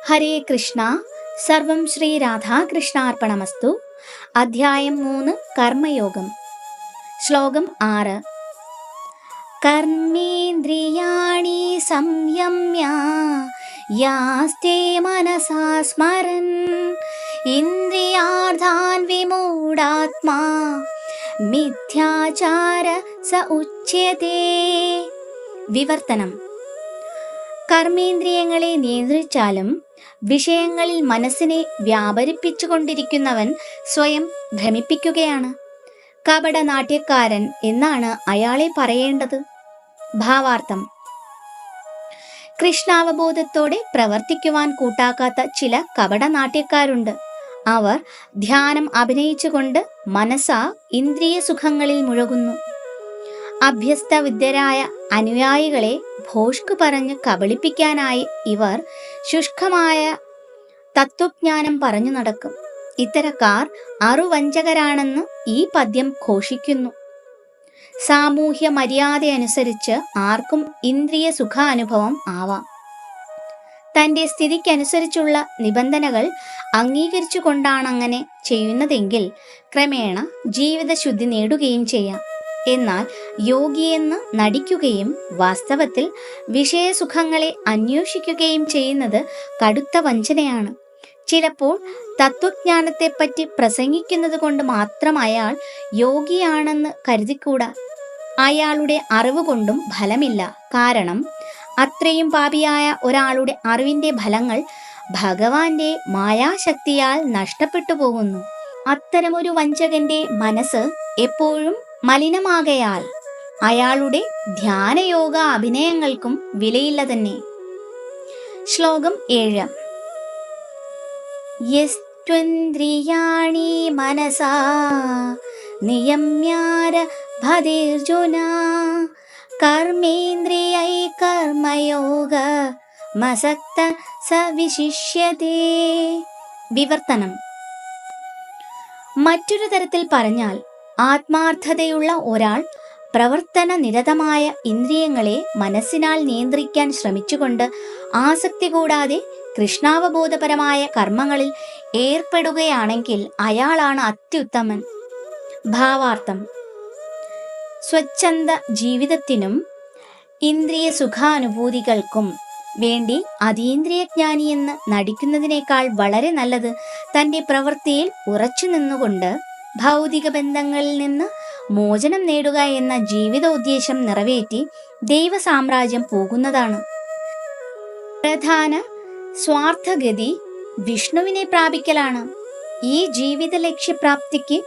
ഹരേ കൃഷ്ണ. സർവം ശ്രീ രാധാകൃഷ്ണാർപ്പണമസ്തു. അധ്യായം 3 കർമ്മയോഗം. ശ്ലോകം 6. കർമ്മേന്ദ്രിയാണി സംയമ്യ യാസ്തേ മനസാ സ്മരൻ ഇന്ദ്രിയാർത്ഥാൻ വിമൂഢാത്മാ മിഥ്യാചാര സ ഉച്യതേ. വിവർത്തനം: കർമ്മേന്ദ്രിയങ്ങളെ നിയന്ത്രിച്ചാലും വിഷയങ്ങളിൽ മനസ്സിനെ വ്യാപരിപ്പിച്ചുകൊണ്ടിരിക്കുന്നവൻ സ്വയം ഭ്രമിപ്പിക്കുകയാണ്. കപടനാട്യക്കാരൻ എന്നാണ് അയാളെ പറയേണ്ടത്. ഭാവാർത്ഥം: കൃഷ്ണാവബോധത്തോടെ പ്രവർത്തിക്കുവാൻ കൂട്ടാക്കാത്ത ചില കപടനാട്യക്കാരുണ്ട്. അവർ ധ്യാനം അഭിനയിച്ചുകൊണ്ട് മനസ്സാ ഇന്ദ്രിയ സുഖങ്ങളിൽ മുഴുകുന്നു. അഭ്യസ്തവിദ്യരായ അനുയായികളെ ഭോഷ്കു പറഞ്ഞ് കബളിപ്പിക്കാനായി ഇവർ ശുഷ്കമായ തത്വജ്ഞാനം പറഞ്ഞു നടക്കും. ഇത്തരക്കാർ അറുവഞ്ചകരാണെന്ന് ഈ പദ്യം ഘോഷിക്കുന്നു. സാമൂഹ്യ മര്യാദയനുസരിച്ച് ആർക്കും ഇന്ദ്രിയ സുഖാനുഭവം ആവാം. തൻ്റെ സ്ഥിതിക്കനുസരിച്ചുള്ള നിബന്ധനകൾ അംഗീകരിച്ചുകൊണ്ടാണങ്ങനെ ചെയ്യുന്നതെങ്കിൽ ക്രമേണ ജീവിതശുദ്ധി നേടുകയും ചെയ്യാം. എന്നാൽ യോഗിയെന്ന് നടിക്കുകയും വാസ്തവത്തിൽ വിഷയസുഖങ്ങളെ അന്വേഷിക്കുകയും ചെയ്യുന്നത് കടുത്ത വഞ്ചനയാണ്. ചിലപ്പോൾ തത്വജ്ഞാനത്തെപ്പറ്റി പ്രസംഗിക്കുന്നത് കൊണ്ട് മാത്രം അയാൾ യോഗിയാണെന്ന് കരുതിക്കൂടാ. അയാളുടെ അറിവ് കൊണ്ടും ഫലമില്ല. കാരണം അത്രയും പാപിയായ ഒരാളുടെ അറിവിൻ്റെ ഫലങ്ങൾ ഭഗവാന്റെ മായാശക്തിയാൽ നഷ്ടപ്പെട്ടു പോകുന്നു. അത്തരമൊരു വഞ്ചകന്റെ മനസ്സ് എപ്പോഴും മലിനമാകയാൽ അയാളുടെ ധ്യാനയോഗ അഭിനയങ്ങൾക്കും വിലയില്ല തന്നെ. ശ്ലോകം 7. യസ്ത്വന്ദ്രിയാണി മനസാ നിയമ്യാരഭതേർജുന കർമ്മേന്ദ്രിയൈ കർമ്മയോഗ മസക്ത സ വിശിഷ്യതേ. വിവർത്തനം: മറ്റൊരു തരത്തിൽ പറഞ്ഞാൽ ആത്മാർത്ഥതയുള്ള ഒരാൾ പ്രവർത്തന നിരതമായ ഇന്ദ്രിയങ്ങളെ മനസ്സിനാൽ നിയന്ത്രിക്കാൻ ശ്രമിച്ചുകൊണ്ട് ആസക്തി കൂടാതെ കൃഷ്ണാവബോധപരമായ കർമ്മങ്ങളിൽ ഏർപ്പെടുകയാണെങ്കിൽ അയാളാണ് അത്യുത്തമൻ. ഭാവാർത്ഥം: സ്വച്ഛന്ത ജീവിതത്തിനും ഇന്ദ്രിയ സുഖാനുഭൂതികൾക്കും വേണ്ടി അതീന്ദ്രിയജ്ഞാനിയെന്ന് നടിക്കുന്നതിനേക്കാൾ വളരെ നല്ലത് തൻ്റെ പ്രവൃത്തിയിൽ ഉറച്ചു നിന്നുകൊണ്ട് ഭൗതിക ബന്ധങ്ങളിൽ നിന്ന് മോചനം നേടുക എന്ന ജീവിതോദ്ദേശം നിറവേറ്റി ദൈവസാമ്രാജ്യം പോകുന്നതാണ്. പ്രധാന സ്വാർത്ഥഗതി വിഷ്ണുവിനെ പ്രാപിക്കലാണ്. ഈ ജീവിത ലക്ഷ്യപ്രാപ്തിക്ക്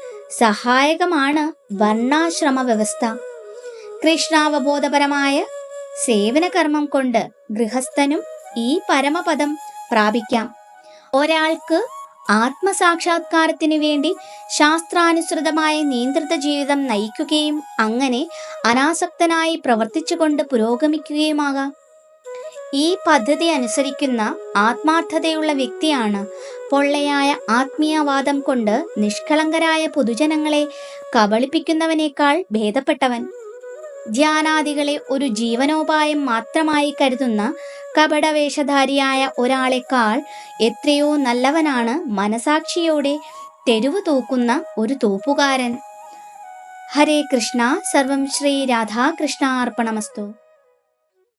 സഹായകമാണ് വർണ്ണാശ്രമ വ്യവസ്ഥ. കൃഷ്ണാവബോധപരമായ സേവനകർമ്മം കൊണ്ട് ഗൃഹസ്ഥനും ഈ പരമപദം പ്രാപിക്കാം. ഒരാൾക്ക് ആത്മസാക്ഷാത്കാരത്തിനു വേണ്ടി ശാസ്ത്രാനുസൃതമായ നിയന്ത്രിത ജീവിതം നയിക്കുകയും അങ്ങനെ അനാസക്തനായി പ്രവർത്തിച്ചുകൊണ്ട് പുരോഗമിക്കുകയുമാകാം. ഈ പദ്ധതി അനുസരിക്കുന്ന ആത്മാർത്ഥതയുള്ള വ്യക്തിയാണ് പൊള്ളയായ ആത്മീയവാദം കൊണ്ട് നിഷ്കളങ്കരായ പൊതുജനങ്ങളെ കബളിപ്പിക്കുന്നവനേക്കാൾ ഭേദപ്പെട്ടവൻ. ധ്യാനാദികളെ ഒരു ജീവനോപായം മാത്രമായി കരുതുന്ന കപടവേഷധാരിയായ ഒരാളെക്കാൾ എത്രയോ നല്ലവനാണ് മനസാക്ഷിയോടെ തെരുവ് തൂക്കുന്ന ഒരു തൂപ്പുകാരൻ. ഹരേ കൃഷ്ണ. സർവം ശ്രീ രാധാകൃഷ്ണാർപ്പണമസ്തു.